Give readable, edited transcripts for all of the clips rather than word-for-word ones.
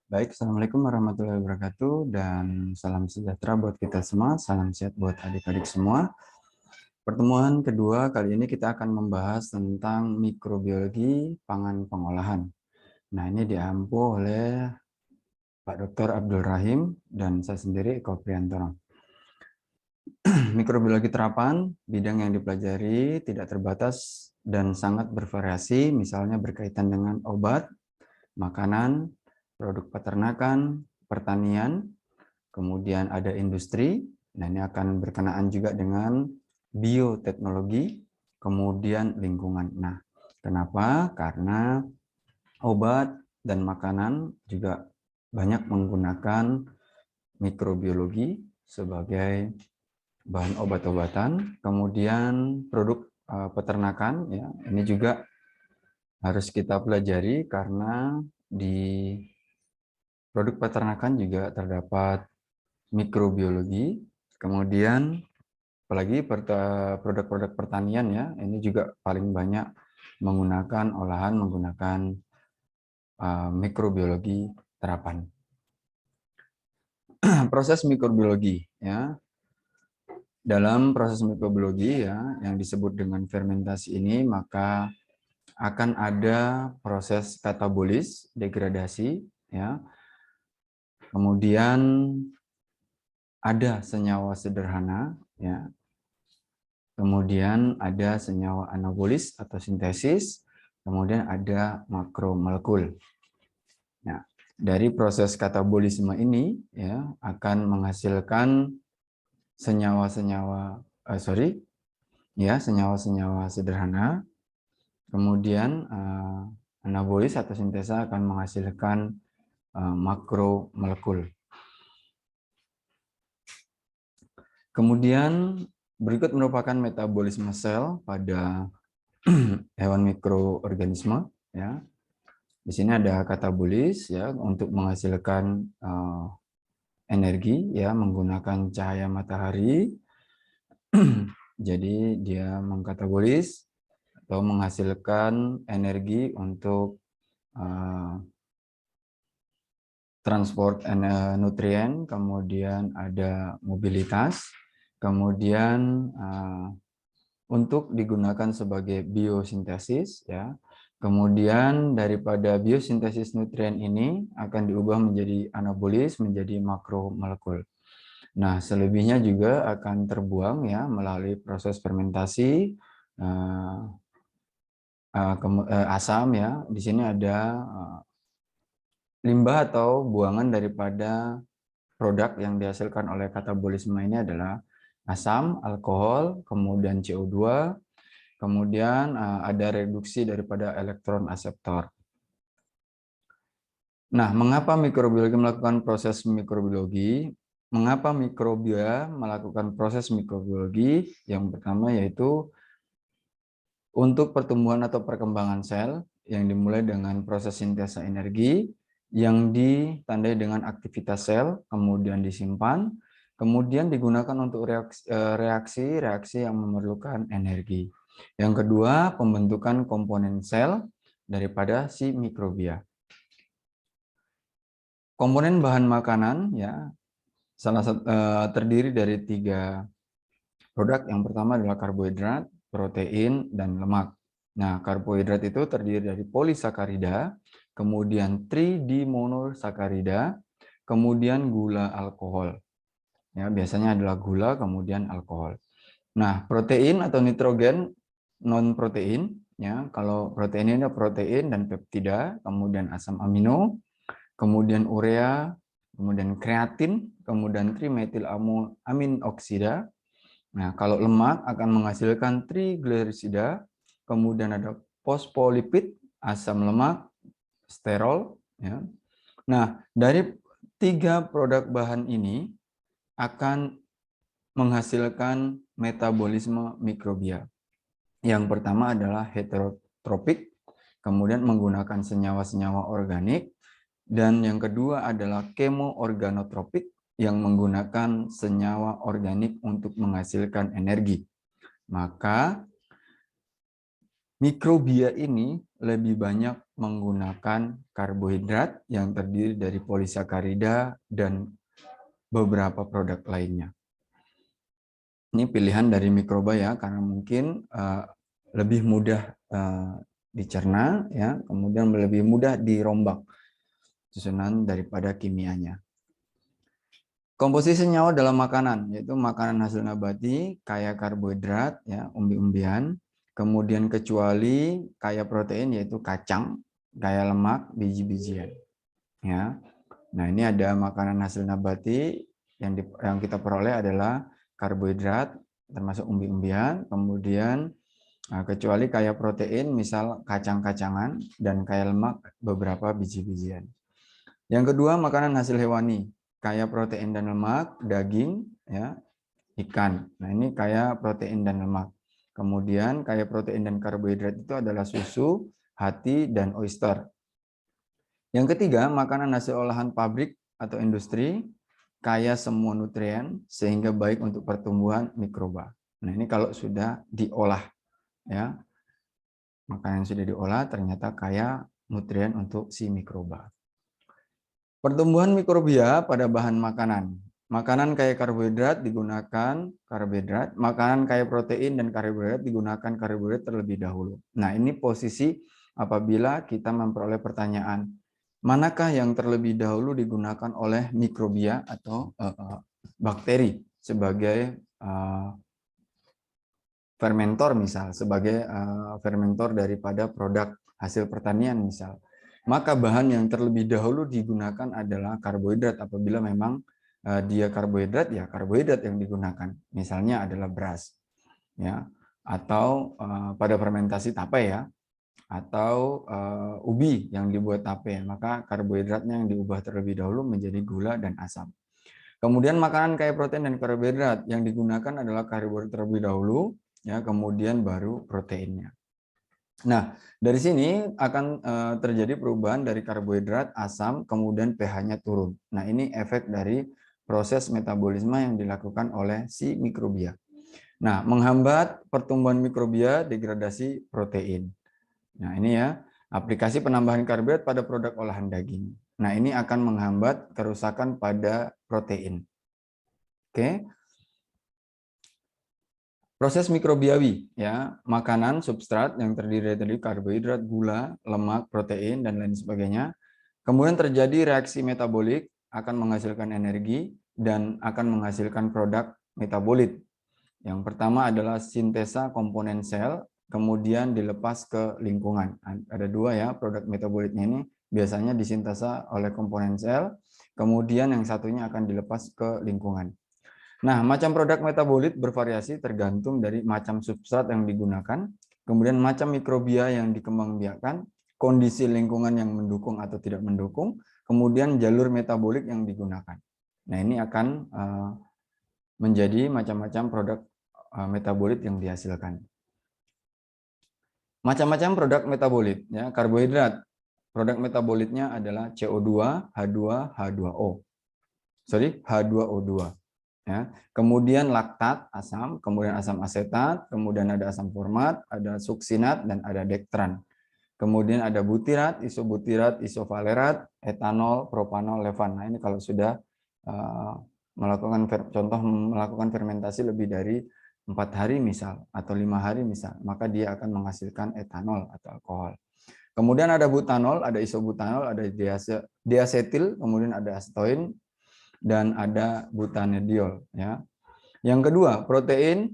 Baik, Assalamualaikum warahmatullahi wabarakatuh, dan salam sejahtera buat kita semua, salam sehat buat adik-adik semua. Pertemuan kedua kali ini kita akan membahas tentang mikrobiologi pangan pengolahan. Nah, ini diampu oleh Pak Dr. Abdul Rahim dan saya sendiri, Eko Priantoro. Mikrobiologi terapan, bidang yang dipelajari tidak terbatas dan sangat bervariasi, misalnya berkaitan dengan obat, makanan, produk peternakan, pertanian, kemudian ada industri, nah ini akan berkenaan juga dengan bioteknologi, kemudian lingkungan. Nah, kenapa? Karena obat dan makanan juga banyak menggunakan mikrobiologi sebagai bahan obat-obatan, kemudian produk peternakan, ya ini juga harus kita pelajari karena di produk peternakan juga terdapat mikrobiologi, kemudian apalagi produk-produk pertanian ya, ini juga paling banyak menggunakan olahan menggunakan mikrobiologi terapan. Proses mikrobiologi ya. Dalam proses mikrobiologi ya yang disebut dengan fermentasi ini, maka akan ada proses katabolis, degradasi ya. Kemudian ada senyawa sederhana ya. Kemudian ada senyawa anabolis atau sintesis, kemudian ada makromolekul. Nah, dari proses katabolisme ini ya akan menghasilkan senyawa-senyawa senyawa-senyawa sederhana. Kemudian anabolis atau sintesa akan menghasilkan makromolekul. Kemudian berikut merupakan metabolisme sel pada hewan mikroorganisme ya. Di sini ada katabolis ya untuk menghasilkan energi ya menggunakan cahaya matahari. Jadi dia mengkatabolis atau menghasilkan energi untuk transport nutrien, kemudian ada mobilitas, kemudian untuk digunakan sebagai biosintesis ya. Kemudian daripada biosintesis nutrien ini akan diubah menjadi anabolis, menjadi makromolekul. Nah, selebihnya juga akan terbuang ya melalui proses fermentasi asam ya. Di sini ada limbah atau buangan daripada produk yang dihasilkan oleh katabolisme ini adalah asam, alkohol, kemudian CO2, kemudian ada reduksi daripada elektron aseptor. Nah, mengapa mikrobiologi melakukan proses mikrobiologi? Mengapa mikrobia melakukan proses mikrobiologi? Yang pertama yaitu untuk pertumbuhan atau perkembangan sel yang dimulai dengan proses sintesa energi yang ditandai dengan aktivitas sel, kemudian disimpan, kemudian digunakan untuk reaksi-reaksi yang memerlukan energi. Yang kedua, pembentukan komponen sel daripada si mikrobia. Komponen bahan makanan ya terdiri dari 3 produk. Yang pertama adalah karbohidrat, protein, dan lemak. Nah, karbohidrat itu terdiri dari polisakarida, kemudian tridimonosakarida, kemudian gula alkohol. Ya, biasanya adalah gula, kemudian alkohol. Nah, protein atau nitrogen non protein, ya. Kalau protein ini ada protein dan peptida, kemudian asam amino, kemudian urea, kemudian kreatin, kemudian trimetilamin oksida. Nah, kalau lemak akan menghasilkan triglycerida, kemudian ada fosfolipid, asam lemak, sterol. Ya. Nah, dari 3 produk bahan ini akan menghasilkan metabolisme mikrobia. Yang pertama adalah heterotropik, kemudian menggunakan senyawa-senyawa organik, dan yang kedua adalah kemoorganotropik yang menggunakan senyawa organik untuk menghasilkan energi. Maka mikrobia ini lebih banyak menggunakan karbohidrat yang terdiri dari polisakarida dan beberapa produk lainnya. Ini pilihan dari mikroba ya, karena mungkin lebih mudah dicerna ya, kemudian lebih mudah dirombak susunan daripada kimianya. Komposisi senyawa dalam makanan, yaitu makanan hasil nabati kaya karbohidrat ya, umbi-umbian, kemudian kecuali kaya protein yaitu kacang, kaya lemak, biji-bijian. Ya. Nah, ini ada makanan hasil nabati yang kita peroleh adalah karbohidrat termasuk umbi-umbian, kemudian kecuali kaya protein misal kacang-kacangan dan kaya lemak beberapa biji-bijian. Yang kedua, makanan hasil hewani kaya protein dan lemak, daging ya, ikan. Nah, ini kaya protein dan lemak. Kemudian kaya protein dan karbohidrat itu adalah susu, hati, dan oyster. Yang ketiga, makanan hasil olahan pabrik atau industri kaya semua nutrien sehingga baik untuk pertumbuhan mikroba. Nah, ini kalau sudah diolah ya. Makanan yang sudah diolah ternyata kaya nutrien untuk si mikroba. Pertumbuhan mikrobia pada bahan makanan. Makanan kaya karbohidrat digunakan karbohidrat, makanan kaya protein dan karbohidrat digunakan karbohidrat terlebih dahulu. Nah, ini posisi apabila kita memperoleh pertanyaan, manakah yang terlebih dahulu digunakan oleh mikrobia atau bakteri sebagai fermentor misal, sebagai fermentor daripada produk hasil pertanian misal. Maka bahan yang terlebih dahulu digunakan adalah karbohidrat apabila memang dia karbohidrat ya karbohidrat yang digunakan. Misalnya adalah beras ya atau pada fermentasi tape ya atau ubi yang dibuat tape, maka karbohidratnya yang diubah terlebih dahulu menjadi gula dan asam. Kemudian makanan kaya protein dan karbohidrat yang digunakan adalah karbohidrat terlebih dahulu ya kemudian baru proteinnya. Nah, dari sini akan terjadi perubahan dari karbohidrat, asam, kemudian pH-nya turun. Nah, ini efek dari proses metabolisme yang dilakukan oleh si mikrobia. Nah, menghambat pertumbuhan mikrobia, degradasi protein. Nah, ini ya, aplikasi penambahan karbohidrat pada produk olahan daging. Nah, ini akan menghambat kerusakan pada protein. Oke. Proses mikrobiawi, ya, makanan substrat yang terdiri dari karbohidrat, gula, lemak, protein, dan lain sebagainya. Kemudian terjadi reaksi metabolik, akan menghasilkan energi, dan akan menghasilkan produk metabolit. Yang pertama adalah sintesa komponen sel, kemudian dilepas ke lingkungan. Ada dua ya, produk metabolitnya ini biasanya disintesa oleh komponen sel, kemudian yang satunya akan dilepas ke lingkungan. Nah, macam produk metabolit bervariasi tergantung dari macam substrat yang digunakan, kemudian macam mikrobia yang dikembangbiakkan, kondisi lingkungan yang mendukung atau tidak mendukung, kemudian jalur metabolik yang digunakan. Nah, ini akan menjadi macam-macam produk metabolit yang dihasilkan. Macam-macam produk metabolit, ya, karbohidrat. Produk metabolitnya adalah CO2, H2, H2O. Sorry, H2O2. Ya. Kemudian laktat, asam, kemudian asam asetat, kemudian ada asam format, ada suksinat, dan ada dektran. Kemudian ada butirat, isobutirat, isovalerat, etanol, propanol, levan. Nah, ini kalau sudah melakukan fermentasi lebih dari 4 hari misal, atau 5 hari misal, maka dia akan menghasilkan etanol atau alkohol. Kemudian ada butanol, ada isobutanol, ada diasetil, kemudian ada aseton, dan ada butanediol ya. Yang kedua, protein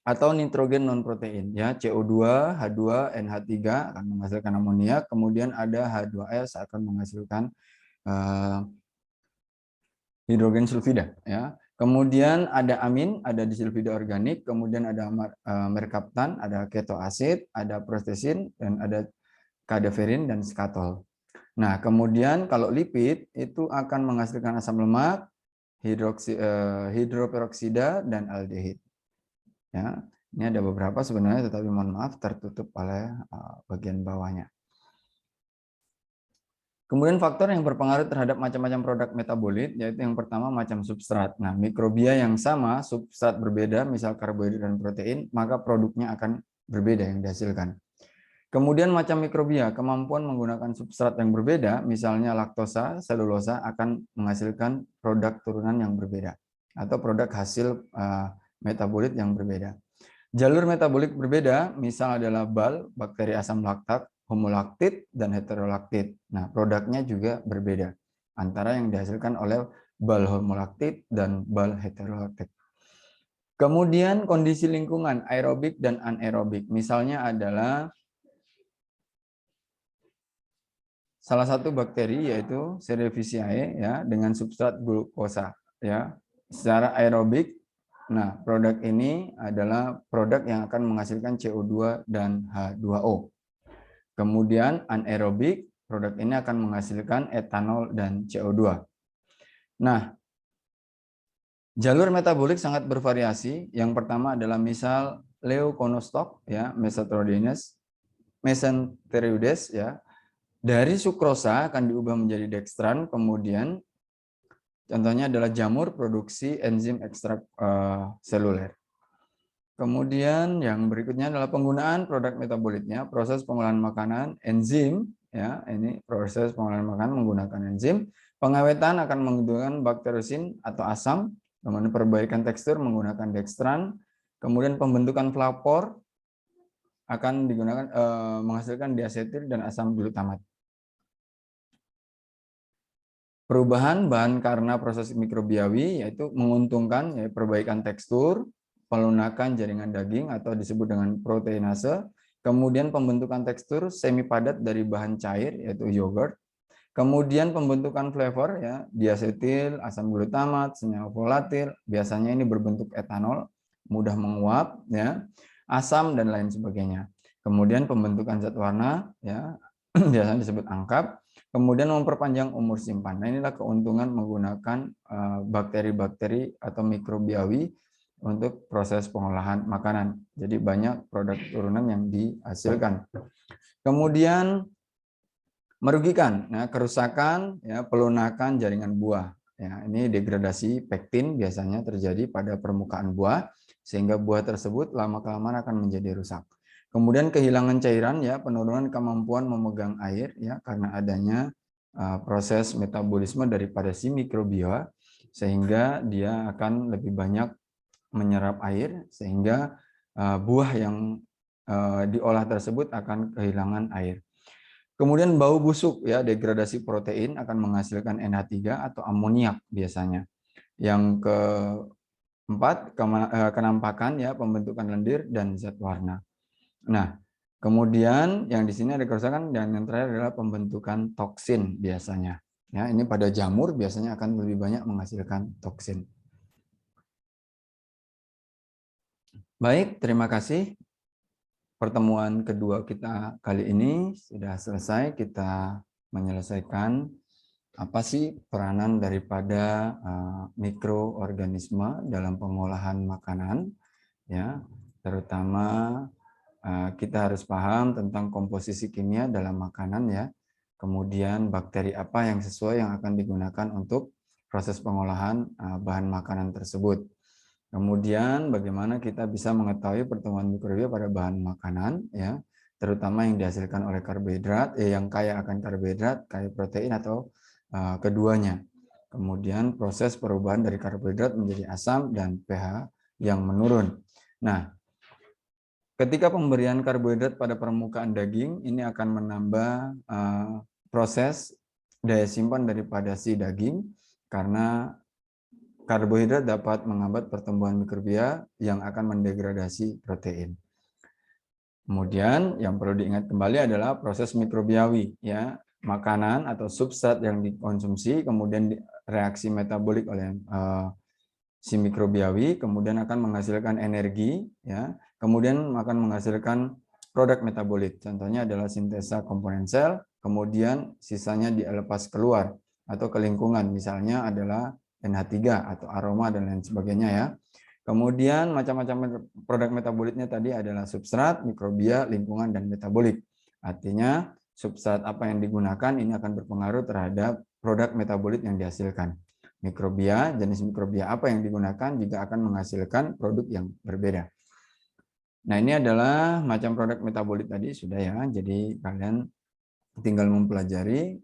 atau nitrogen non protein ya, CO2, H2, NH3 akan menghasilkan amoniak, kemudian ada H2S akan menghasilkan hidrogen sulfida ya. Kemudian ada amin, ada disulfida organik, kemudian ada merkaptan, ada ketoasid, ada prostesin, dan ada kadaverin dan skatol. Nah, kemudian kalau lipid itu akan menghasilkan asam lemak, hidroperoksida, dan aldehid. Ya, ini ada beberapa sebenarnya, tetapi mohon maaf tertutup oleh bagian bawahnya. Kemudian faktor yang berpengaruh terhadap macam-macam produk metabolit, yaitu yang pertama macam substrat. Nah, mikrobia yang sama, substrat berbeda, misal karbohidrat dan protein, maka produknya akan berbeda yang dihasilkan. Kemudian macam mikrobia, kemampuan menggunakan substrat yang berbeda, misalnya laktosa, selulosa, akan menghasilkan produk turunan yang berbeda atau produk hasil metabolit yang berbeda. Jalur metabolik berbeda, misal adalah bal, bakteri asam laktat, homolaktit, dan heterolaktit. Nah, produknya juga berbeda antara yang dihasilkan oleh bal homolaktit dan bal heterolaktit. Kemudian kondisi lingkungan, aerobik dan anaerobik. Misalnya adalah salah satu bakteri yaitu Cerevisiae ya dengan substrat glukosa ya. Secara aerobik, nah produk ini adalah produk yang akan menghasilkan CO2 dan H2O. Kemudian anaerobik, produk ini akan menghasilkan etanol dan CO2. Nah, jalur metabolik sangat bervariasi. Yang pertama adalah misal leukonostoc ya, mesenterioides ya. Dari sukrosa akan diubah menjadi dextran, kemudian contohnya adalah jamur produksi enzim ekstrak seluler. Kemudian yang berikutnya adalah penggunaan produk metabolitnya, proses pengolahan makanan, enzim, ya ini proses pengolahan makanan menggunakan enzim, pengawetan akan menggunakan bakterosin atau asam, kemudian perbaikan tekstur menggunakan dextran, kemudian pembentukan flavor akan digunakan menghasilkan diasetil dan asam glutamat. Perubahan bahan karena proses mikrobiawi yaitu menguntungkan yaitu perbaikan tekstur, pelunakan jaringan daging atau disebut dengan proteinase, kemudian pembentukan tekstur semi padat dari bahan cair yaitu yogurt, kemudian pembentukan flavor ya diasetil, asam glutamat, senyawa volatil, biasanya ini berbentuk etanol, mudah menguap ya, asam dan lain sebagainya. Kemudian pembentukan zat warna ya biasanya disebut angkap. Kemudian memperpanjang umur simpan. Nah, inilah keuntungan menggunakan bakteri-bakteri atau mikrobiawi untuk proses pengolahan makanan. Jadi banyak produk turunan yang dihasilkan. Kemudian merugikan, nah, kerusakan, ya, pelunakan jaringan buah. Ya, ini degradasi pektin biasanya terjadi pada permukaan buah, sehingga buah tersebut lama-kelamaan akan menjadi rusak. Kemudian kehilangan cairan, ya, penurunan kemampuan memegang air, ya, karena adanya proses metabolisme daripada si mikrobia, sehingga dia akan lebih banyak menyerap air, sehingga buah yang diolah tersebut akan kehilangan air. Kemudian bau busuk ya, degradasi protein akan menghasilkan NH3 atau amoniak biasanya. Yang keempat, kenampakan ya, pembentukan lendir dan zat warna. Nah, kemudian yang di sini ada kerusakan dan yang terakhir adalah pembentukan toksin biasanya. Ya, ini pada jamur biasanya akan lebih banyak menghasilkan toksin. Baik, terima kasih. Pertemuan kedua kita kali ini sudah selesai. Kita menyelesaikan apa sih peranan daripada mikroorganisme dalam pengolahan makanan, ya, terutama kita harus paham tentang komposisi kimia dalam makanan ya, kemudian bakteri apa yang sesuai yang akan digunakan untuk proses pengolahan bahan makanan tersebut. Kemudian bagaimana kita bisa mengetahui pertemuan mikrobia pada bahan makanan ya, terutama yang dihasilkan oleh karbohidrat, yang kaya akan karbohidrat, kaya protein atau keduanya. Kemudian proses perubahan dari karbohidrat menjadi asam dan pH yang menurun. Nah, ketika pemberian karbohidrat pada permukaan daging ini akan menambah proses daya simpan daripada si daging karena karbohidrat dapat menghambat pertumbuhan mikrobia yang akan mendegradasi protein. Kemudian yang perlu diingat kembali adalah proses mikrobiawi ya, makanan atau substrat yang dikonsumsi kemudian reaksi metabolik oleh si mikrobiawi kemudian akan menghasilkan energi ya, kemudian akan menghasilkan produk metabolit. Contohnya adalah sintesa komponen sel, kemudian sisanya dilepas keluar atau ke lingkungan, misalnya adalah NH3 atau aroma dan lain sebagainya ya. Kemudian macam-macam produk metabolitnya tadi adalah substrat, mikrobia, lingkungan, dan metabolik. Artinya substrat apa yang digunakan ini akan berpengaruh terhadap produk metabolit yang dihasilkan. Mikrobia, jenis mikrobia apa yang digunakan juga akan menghasilkan produk yang berbeda. Nah, ini adalah macam produk metabolit tadi sudah ya. Jadi kalian tinggal mempelajari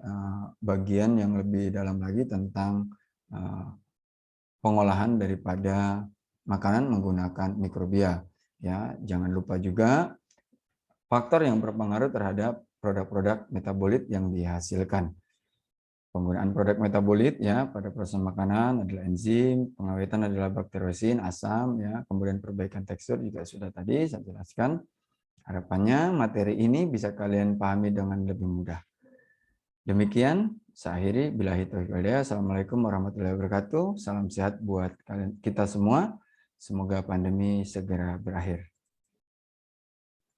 bagian yang lebih dalam lagi tentang pengolahan daripada makanan menggunakan mikrobia. Ya, jangan lupa juga faktor yang berpengaruh terhadap produk-produk metabolit yang dihasilkan. Penggunaan produk metabolit ya pada proses makanan adalah enzim, pengawetan adalah bakteriosin, asam ya, kemudian perbaikan tekstur juga sudah tadi saya jelaskan. Harapannya materi ini bisa kalian pahami dengan lebih mudah. Demikian saya akhiri, billahi taufiq wal hidayah. Assalamualaikum warahmatullahi wabarakatuh. Salam sehat buat kalian kita semua. Semoga pandemi segera berakhir.